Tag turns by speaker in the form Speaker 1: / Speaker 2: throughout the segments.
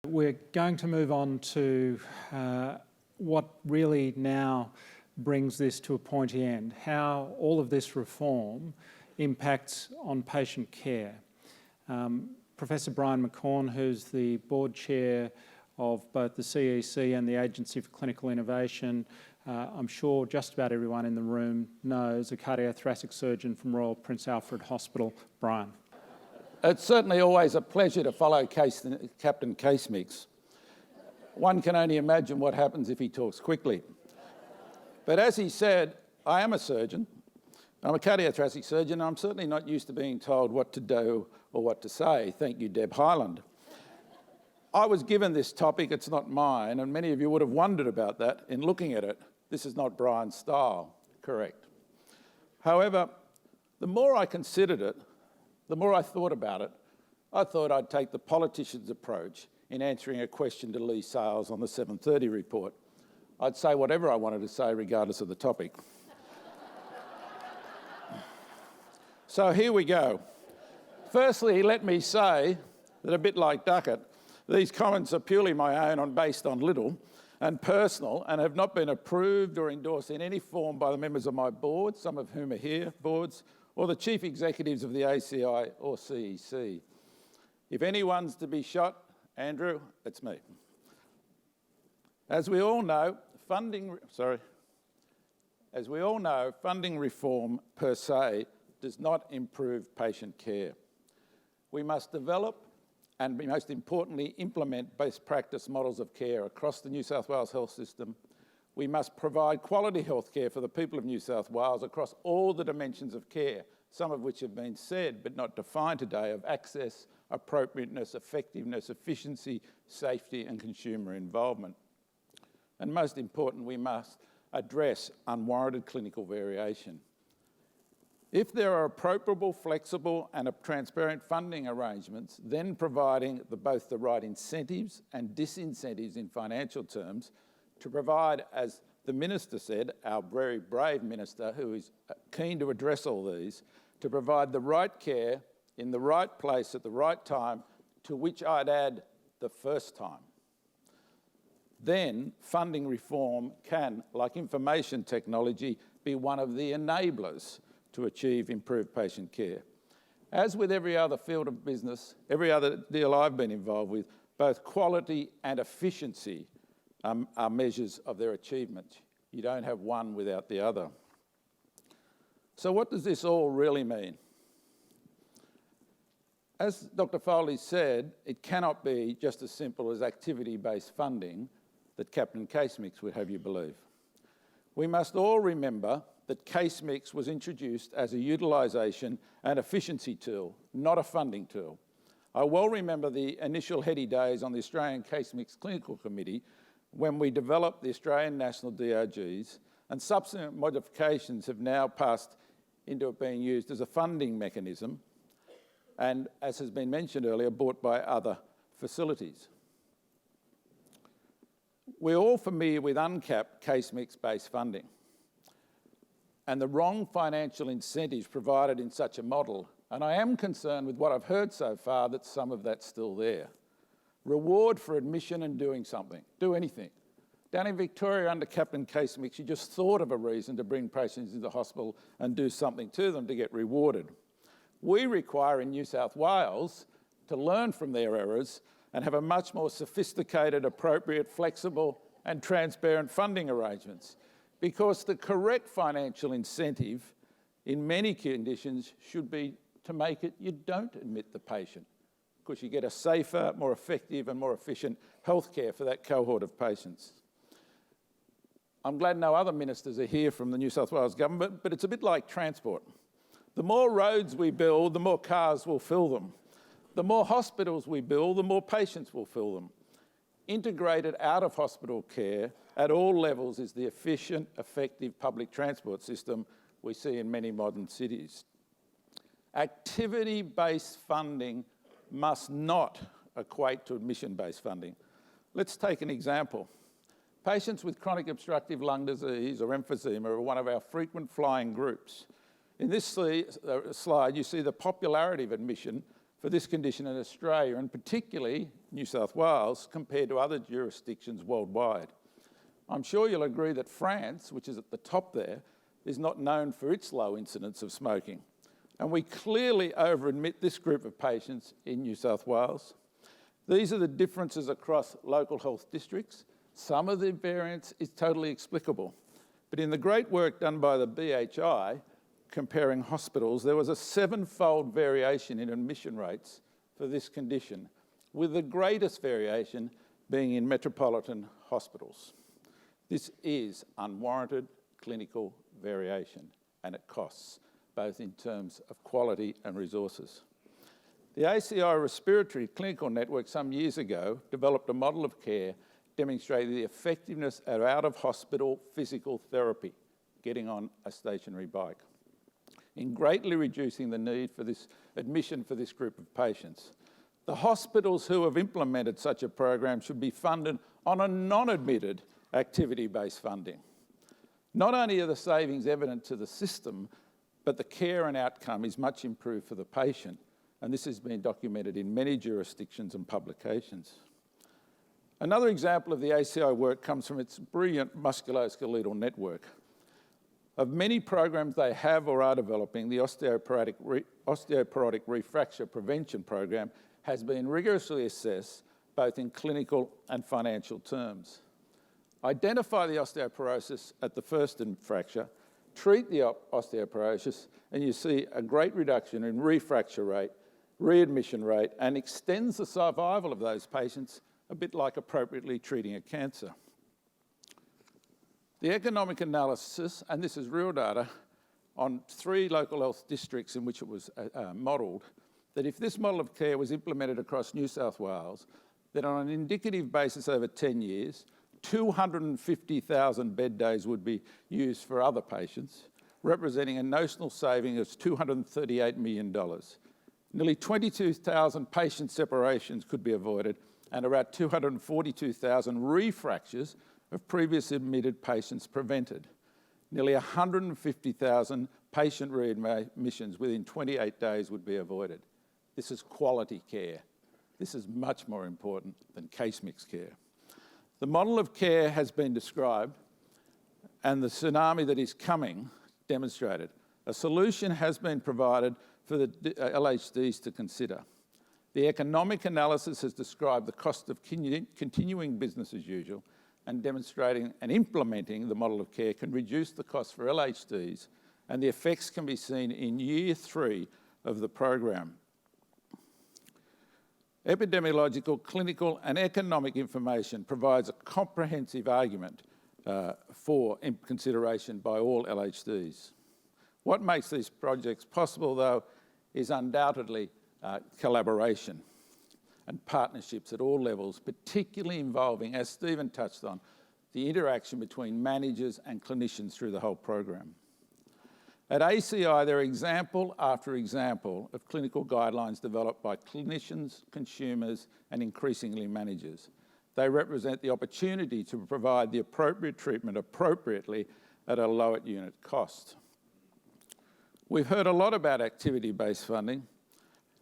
Speaker 1: We're going to move on to what really now brings this to a pointy end, how all of this reform impacts on patient care. Professor Brian McCaughan, who's the board chair of both the CEC and the Agency for Clinical Innovation, I'm sure just about everyone in the room knows, a cardiothoracic surgeon from Royal Prince Alfred Hospital. Brian.
Speaker 2: It's certainly always a pleasure to follow Captain Case-Mix. One can only imagine what happens if he talks quickly. But as he said, I am a surgeon. I'm a cardiothoracic surgeon, and I'm certainly not used to being told what to do or what to say. Thank you, Deb Hyland. I was given this topic, it's not mine, and many of you would have wondered about that in looking at it. This is not Brian's style, correct. However, the more I considered it, the more I thought about it, I thought I'd take the politician's approach in answering a question to Lee Sales on the 7:30 report. I'd say whatever I wanted to say regardless of the topic. So here we go. Firstly, let me say that a bit like Duckett, these comments are purely my own and based on little and personal and have not been approved or endorsed in any form by the members of my board, some of whom are here, boards, or the chief executives of the ACI or CEC. If anyone's to be shot, Andrew, it's me. As we all know, funding reform per se does not improve patient care. We must develop and, most importantly, implement best practice models of care across the New South Wales health system. We must provide quality health care for the people of New South Wales across all the dimensions of care, some of which have been said but not defined today, of access, appropriateness, effectiveness, efficiency, safety and consumer involvement. And most important, we must address unwarranted clinical variation. If there are appropriate, flexible and transparent funding arrangements, then providing both the right incentives and disincentives in financial terms to provide, as the Minister said, our very brave Minister who is keen to address all these, to provide the right care in the right place at the right time, to which I'd add the first time. Then funding reform can, like information technology, be one of the enablers to achieve improved patient care. As with every other field of business, every other deal I've been involved with, both quality and efficiency are measures of their achievement. You don't have one without the other. So what does this all really mean? As Dr. Foley said, it cannot be just as simple as activity-based funding that Captain Case-Mix would have you believe. We must all remember that Case-Mix was introduced as a utilisation and efficiency tool, not a funding tool. I well remember the initial heady days on the Australian Case-Mix Clinical Committee when we developed the Australian National DRGs, and subsequent modifications have now passed into it being used as a funding mechanism and, as has been mentioned earlier, bought by other facilities. We're all familiar with uncapped Case-Mix-based funding and the wrong financial incentives provided in such a model, and I am concerned with what I've heard so far that some of that's still there. Reward for admission and doing something, do anything. Down in Victoria under Captain Case-Mix, you just thought of a reason to bring patients into hospital and do something to them to get rewarded. We require in New South Wales to learn from their errors and have a much more sophisticated, appropriate, flexible and transparent funding arrangements, because the correct financial incentive in many conditions should be to make it you don't admit the patient, because you get a safer, more effective and more efficient healthcare for that cohort of patients. I'm glad no other ministers are here from the New South Wales government, but it's a bit like transport. The more roads we build, the more cars will fill them. The more hospitals we build, the more patients will fill them. Integrated out-of-hospital care at all levels is the efficient, effective public transport system we see in many modern cities. Activity-based funding must not equate to admission-based funding. Let's take an example. Patients with chronic obstructive lung disease or emphysema are one of our frequent flying groups. In this slide, you see the popularity of admission for this condition in Australia, and particularly New South Wales, compared to other jurisdictions worldwide. I'm sure you'll agree that France, which is at the top there, is not known for its low incidence of smoking. And we clearly over-admit this group of patients in New South Wales. These are the differences across local health districts. Some of the variance is totally explicable. But in the great work done by the BHI, comparing hospitals, there was a 7-fold variation in admission rates for this condition, with the greatest variation being in metropolitan hospitals. This is unwarranted clinical variation, and it costs, both in terms of quality and resources. The ACI Respiratory Clinical Network some years ago developed a model of care demonstrating the effectiveness of out-of-hospital physical therapy, getting on a stationary bike, in greatly reducing the need for this admission for this group of patients. The hospitals who have implemented such a program should be funded on a non-admitted activity-based funding. Not only are the savings evident to the system, but the care and outcome is much improved for the patient, and this has been documented in many jurisdictions and publications. Another example of the ACI work comes from its brilliant musculoskeletal network. Of many programs they have or are developing, the osteoporotic refracture prevention program has been rigorously assessed both in clinical and financial terms. Identify the osteoporosis at the first fracture, treat the osteoporosis, and you see a great reduction in refracture rate, readmission rate, and extends the survival of those patients, a bit like appropriately treating a cancer. The economic analysis, and this is real data, on 3 local health districts in which it was modelled, that if this model of care was implemented across New South Wales, that on an indicative basis over 10 years, 250,000 bed days would be used for other patients, representing a notional saving of $238 million. Nearly 22,000 patient separations could be avoided, and about 242,000 refractures of previously admitted patients prevented. Nearly 150,000 patient readmissions within 28 days would be avoided. This is quality care. This is much more important than case mix care. The model of care has been described, and the tsunami that is coming demonstrated. A solution has been provided for the LHDs to consider. The economic analysis has described the cost of continuing business as usual, and demonstrating and implementing the model of care can reduce the cost for LHDs, and the effects can be seen in year 3 of the program. Epidemiological, clinical and economic information provides a comprehensive argument for consideration by all LHDs. What makes these projects possible, though, is undoubtedly collaboration and partnerships at all levels, particularly involving, as Stephen touched on, the interaction between managers and clinicians through the whole program. At ACI, there are example after example of clinical guidelines developed by clinicians, consumers, and increasingly managers. They represent the opportunity to provide the appropriate treatment appropriately at a lower unit cost. We've heard a lot about activity-based funding,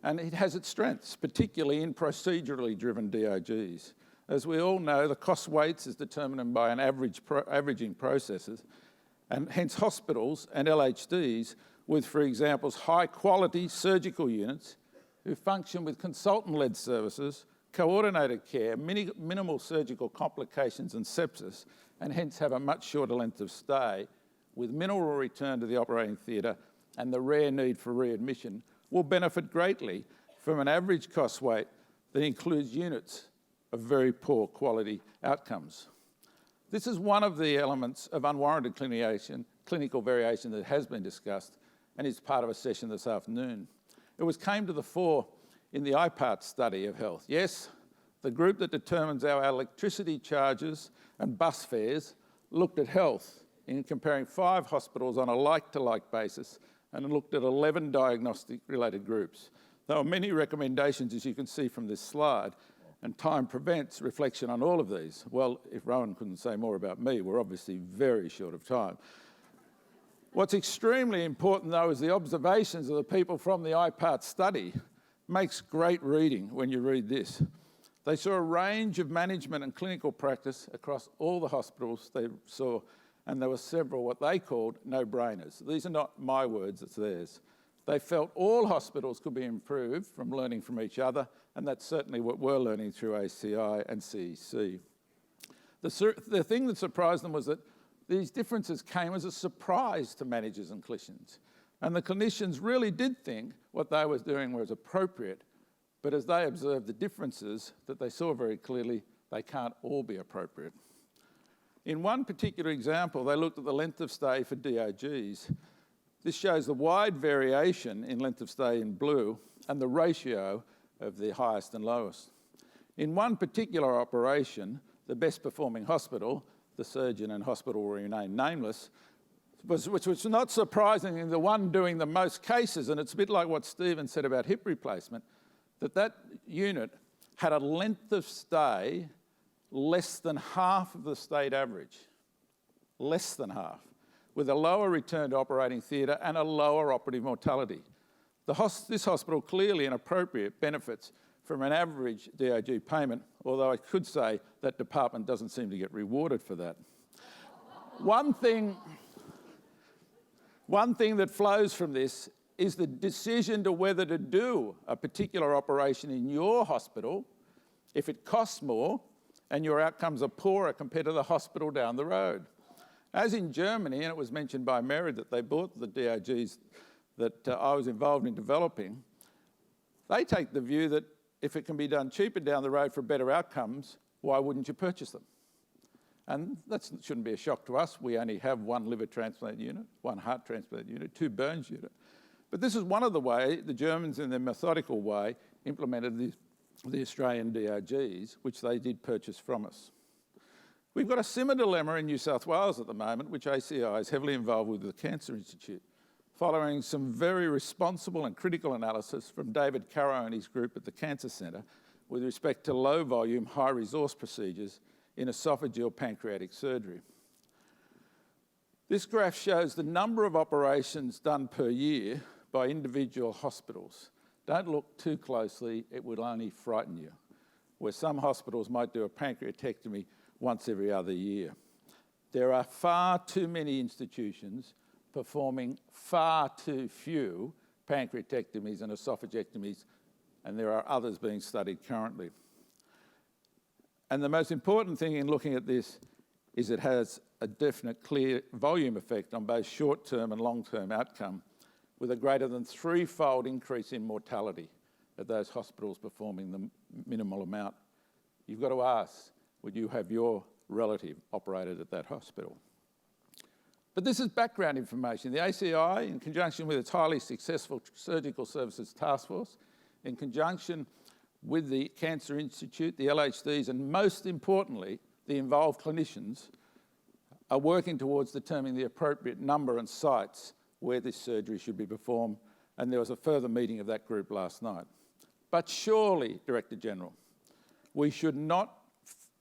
Speaker 2: and it has its strengths, particularly in procedurally driven DRGs. As we all know, the cost weights is determined by an averaging processes, and hence hospitals and LHDs with, for example, high-quality surgical units who function with consultant-led services, coordinated care, minimal surgical complications and sepsis, and hence have a much shorter length of stay, with minimal return to the operating theatre and the rare need for readmission, will benefit greatly from an average cost weight that includes units of very poor quality outcomes. This is one of the elements of unwarranted clinical variation that has been discussed and is part of a session this afternoon. It came to the fore in the IPART study of health. Yes, the group that determines our electricity charges and bus fares looked at health in comparing 5 hospitals on a like-to-like basis and looked at 11 diagnostic-related groups. There are many recommendations, as you can see from this slide, and time prevents reflection on all of these. Well, if Rowan couldn't say more about me, we're obviously very short of time. What's extremely important, though, is the observations of the people from the IPART study makes great reading when you read this. They saw a range of management and clinical practice across all the hospitals they saw, and there were several what they called no-brainers. These are not my words, it's theirs. They felt all hospitals could be improved from learning from each other, and that's certainly what we're learning through ACI and CEC. The thing that surprised them was that these differences came as a surprise to managers and clinicians. And the clinicians really did think what they were doing was appropriate, but as they observed the differences that they saw very clearly, they can't all be appropriate. In one particular example, they looked at the length of stay for DRGs. This shows the wide variation in length of stay in blue and the ratio of the highest and lowest. In one particular operation, the best performing hospital, the surgeon and hospital will remain nameless, which was not surprisingly the one doing the most cases, and it's a bit like what Stephen said about hip replacement, that unit had a length of stay less than half of the state average, less than half, with a lower return to operating theatre and a lower operative mortality. This hospital clearly and appropriate benefits from an average DRG payment, although I could say that department doesn't seem to get rewarded for that. One thing that flows from this is the decision to whether to do a particular operation in your hospital if it costs more and your outcomes are poorer compared to the hospital down the road. As in Germany, and it was mentioned by Mary that they bought the DRGs that I was involved in developing, they take the view that if it can be done cheaper down the road for better outcomes, why wouldn't you purchase them? And that shouldn't be a shock to us. We only have one liver transplant unit, one heart transplant unit, two burns unit. But this is one of the ways the Germans, in their methodical way, implemented the Australian DRGs, which they did purchase from us. We've got a similar dilemma in New South Wales at the moment, which ACI is heavily involved with the Cancer Institute, following some very responsible and critical analysis from David Carrow and his group at the Cancer Centre with respect to low-volume, high-resource procedures in esophageal pancreatic surgery. This graph shows the number of operations done per year by individual hospitals. Don't look too closely, it would only frighten you, where some hospitals might do a pancreatectomy once every other year. There are far too many institutions performing far too few pancreatectomies and esophagectomies, and there are others being studied currently. And the most important thing in looking at this is it has a definite clear volume effect on both short-term and long-term outcome, with a greater than threefold increase in mortality at those hospitals performing the minimal amount. You've got to ask, would you have your relative operated at that hospital? But this is background information. The ACI, in conjunction with its highly successful Surgical Services Task Force, in conjunction with the Cancer Institute, the LHDs, and most importantly, the involved clinicians, are working towards determining the appropriate number and sites where this surgery should be performed, and there was a further meeting of that group last night. But surely, Director General, we should not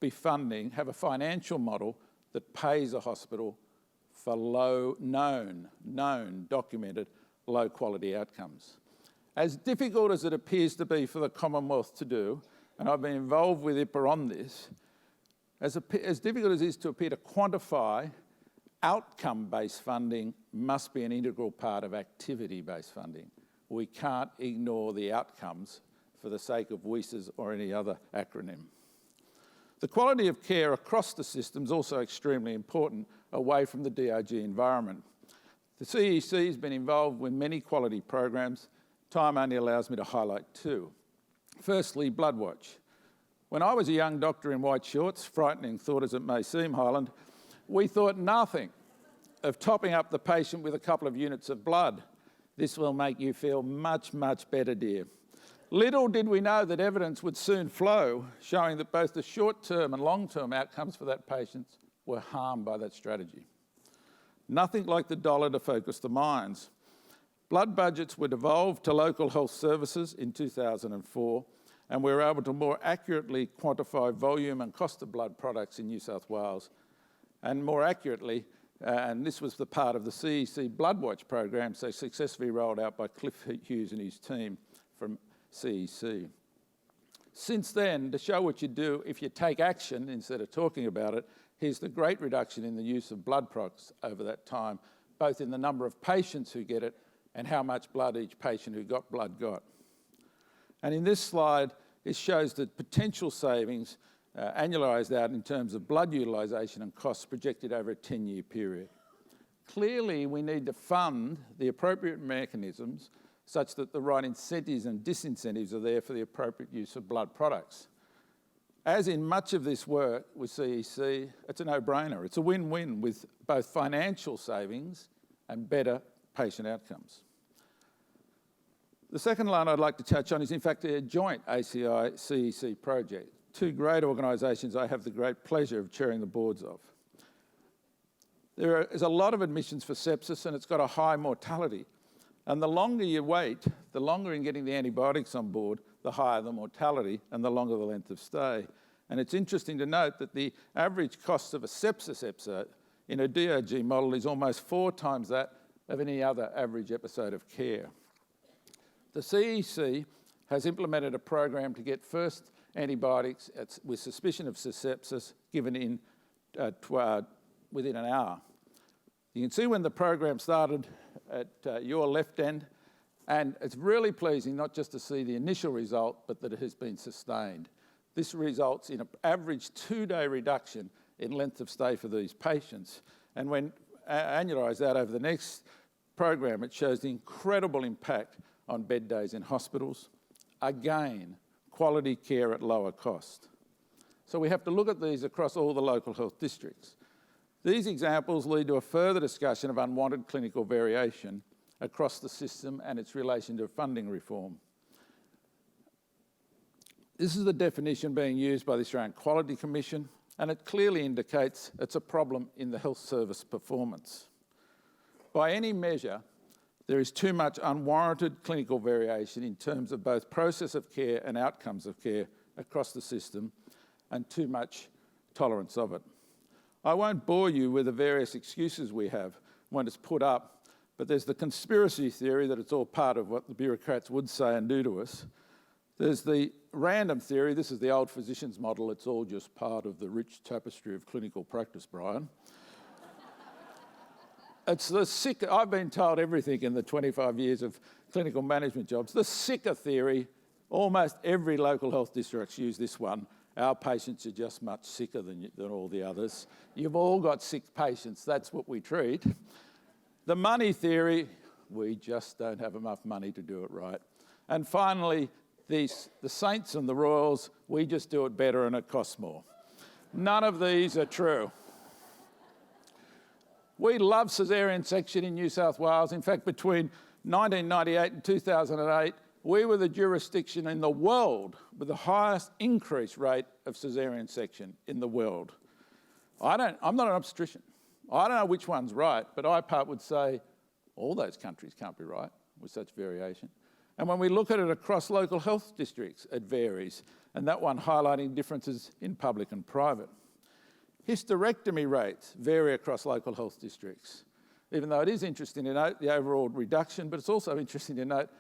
Speaker 2: have a financial model that pays a hospital for known, documented, low-quality outcomes. As difficult as it appears to be for the Commonwealth to do, and I've been involved with IPA on this, as difficult as it is to appear to quantify, outcome-based funding must be an integral part of activity-based funding. We can't ignore the outcomes for the sake of WESAs or any other acronym. The quality of care across the system is also extremely important away from the DRG environment. The CEC has been involved with many quality programs. Time only allows me to highlight two. Firstly, Bloodwatch. When I was a young doctor in white shorts, frightening thought as it may seem, Highland, we thought nothing of topping up the patient with a couple of units of blood. This will make you feel much, much better, dear. Little did we know that evidence would soon flow, showing that both the short-term and long-term outcomes for that patient were harmed by that strategy. Nothing like the dollar to focus the minds. Blood budgets were devolved to local health services in 2004, and we were able to more accurately quantify volume and cost of blood products in New South Wales. And more accurately, and this was the part of the CEC Bloodwatch program, so successfully rolled out by Cliff Hughes and his team from CEC. Since then, to show what you do if you take action instead of talking about it, here's the great reduction in the use of blood products over that time, both in the number of patients who get it and how much blood each patient who got blood got. And in this slide, it shows the potential savings annualised out in terms of blood utilisation and costs projected over a 10-year period. Clearly, we need to fund the appropriate mechanisms such that the right incentives and disincentives are there for the appropriate use of blood products. As in much of this work with CEC, it's a no-brainer. It's a win-win with both financial savings and better patient outcomes. The second line I'd like to touch on is in fact a joint ACI-CEC project, two great organisations I have the great pleasure of chairing the boards of. There is a lot of admissions for sepsis and it's got a high mortality. And the longer you wait, the longer in getting the antibiotics on board, the higher the mortality and the longer the length of stay. And it's interesting to note that the average cost of a sepsis episode in a DRG model is almost 4 times that of any other average episode of care. The CEC has implemented a program to get first antibiotics with suspicion of sepsis given in within an hour. You can see when the program started at your left end, and it's really pleasing not just to see the initial result, but that it has been sustained. This results in an average 2-day reduction in length of stay for these patients. And when annualised out over the next program, it shows the incredible impact on bed days in hospitals. Again, quality care at lower cost. So we have to look at these across all the local health districts. These examples lead to a further discussion of unwanted clinical variation across the system and its relation to funding reform. This is the definition being used by the Australian Quality Commission, and it clearly indicates it's a problem in the health service performance. By any measure, there is too much unwarranted clinical variation in terms of both process of care and outcomes of care across the system, and too much tolerance of it. I won't bore you with the various excuses we have when it's put up, but there's the conspiracy theory that it's all part of what the bureaucrats would say and do to us. There's the random theory, this is the old physician's model, it's all just part of the rich tapestry of clinical practice, Brian. It's the sick, I've been told everything in the 25 years of clinical management jobs. The sicker theory, almost every local health district's use this one. Our patients are just much sicker than all the others. You've all got sick patients, that's what we treat. The money theory, we just don't have enough money to do it right. And finally, the saints and the royals, we just do it better and it costs more. None of these are true. We love caesarean section in New South Wales. In fact, between 1998 and 2008, we were the jurisdiction in the world with the highest increase rate of caesarean section in the world. I'm not an obstetrician. I don't know which one's right, but IPART would say all those countries can't be right with such variation. And when we look at it across local health districts, it varies, and that one highlighting differences in public and private. Hysterectomy rates vary across local health districts, even though it is interesting to note the overall reduction, but it's also interesting to note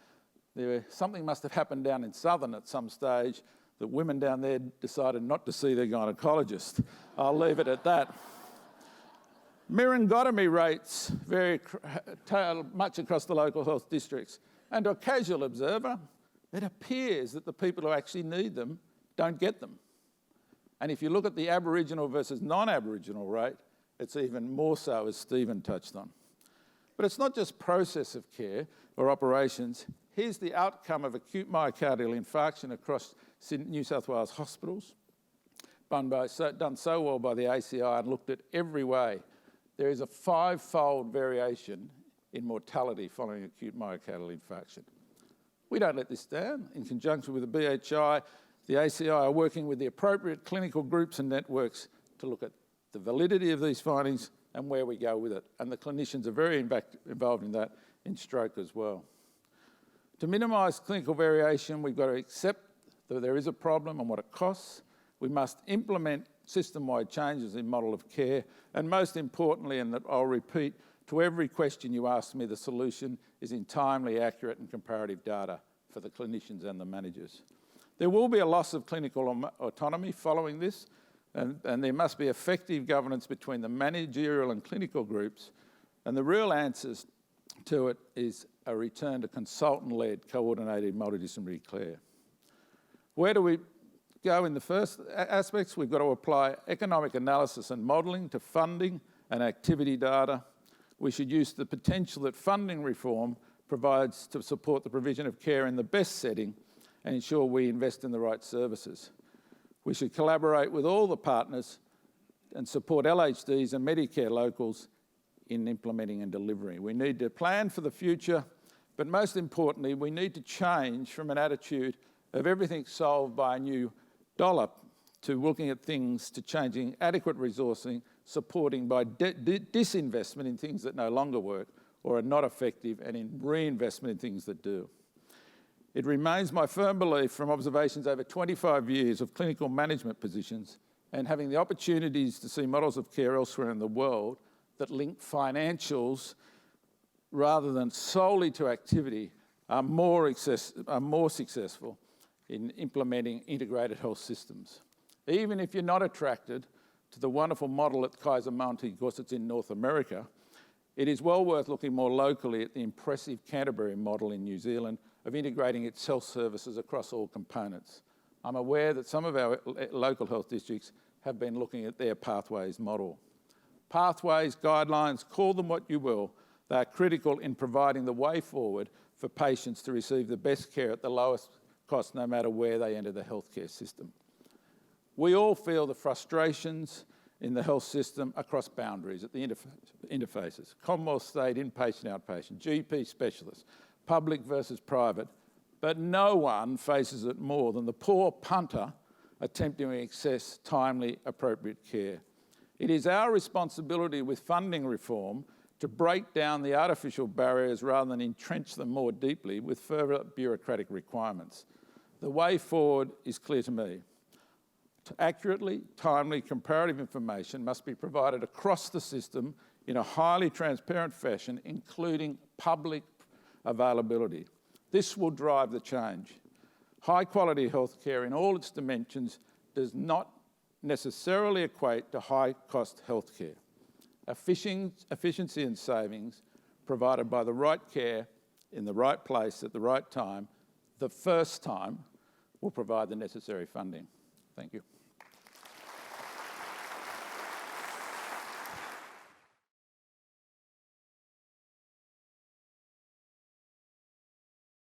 Speaker 2: something must have happened down in Southern at some stage that women down there decided not to see their gynaecologist. I'll leave it at that. Myringotomy rates vary much across the local health districts. And to a casual observer, it appears that the people who actually need them don't get them. And if you look at the Aboriginal versus non-Aboriginal rate, it's even more so, as Stephen touched on. But it's not just process of care or operations. Here's the outcome of acute myocardial infarction across New South Wales hospitals, done so well by the ACI and looked at every way. There is a 5-fold variation in mortality following acute myocardial infarction. We don't let this down. In conjunction with the BHI, the ACI are working with the appropriate clinical groups and networks to look at the validity of these findings and where we go with it. And the clinicians are very involved in that in stroke as well. To minimise clinical variation, we've got to accept that there is a problem and what it costs. We must implement system-wide changes in model of care. And most importantly, and that I'll repeat, to every question you ask me, the solution is in timely, accurate and comparative data. for the clinicians and the managers. There will be a loss of clinical autonomy following this, and there must be effective governance between the managerial and clinical groups, and the real answers to it is a return to consultant-led, coordinated multidisciplinary care. Where do we go in the first aspects? We've got to apply economic analysis and modelling to funding and activity data. We should use the potential that funding reform provides to support the provision of care in the best setting and ensure we invest in the right services. We should collaborate with all the partners and support LHDs and Medicare locals in implementing and delivering. We need to plan for the future, but most importantly, we need to change from an attitude of everything solved by a new dollar to looking at things, to changing adequate resourcing, supporting by disinvestment in things that no longer work or are not effective, and in reinvestment in things that do. It remains my firm belief from observations over 25 years of clinical management positions and having the opportunities to see models of care elsewhere in the world that link financials rather than solely to activity are more successful in implementing integrated health systems. Even if you're not attracted to the wonderful model at Kaiser Mounty because it's in North America, it is well worth looking more locally at the impressive Canterbury model in New Zealand of integrating its health services across all components. I'm aware that some of our local health districts have been looking at their Pathways model. Pathways, guidelines, call them what you will, they are critical in providing the way forward for patients to receive the best care at the lowest cost, no matter where they enter the healthcare system. We all feel the frustrations in the health system across boundaries at the interfaces. Commonwealth, state, inpatient, outpatient, GP specialists, public versus private, but no one faces it more than the poor punter attempting to access timely, appropriate care. It is our responsibility with funding reform to break down the artificial barriers rather than entrench them more deeply with further bureaucratic requirements. The way forward is clear to me. Accurately, timely, comparative information must be provided across the system in a highly transparent fashion, including public availability. This will drive the change. High quality healthcare in all its dimensions does not necessarily equate to high cost healthcare. Efficiency and savings provided by the right care in the right place at the right time, the first time, will provide the necessary funding. Thank you.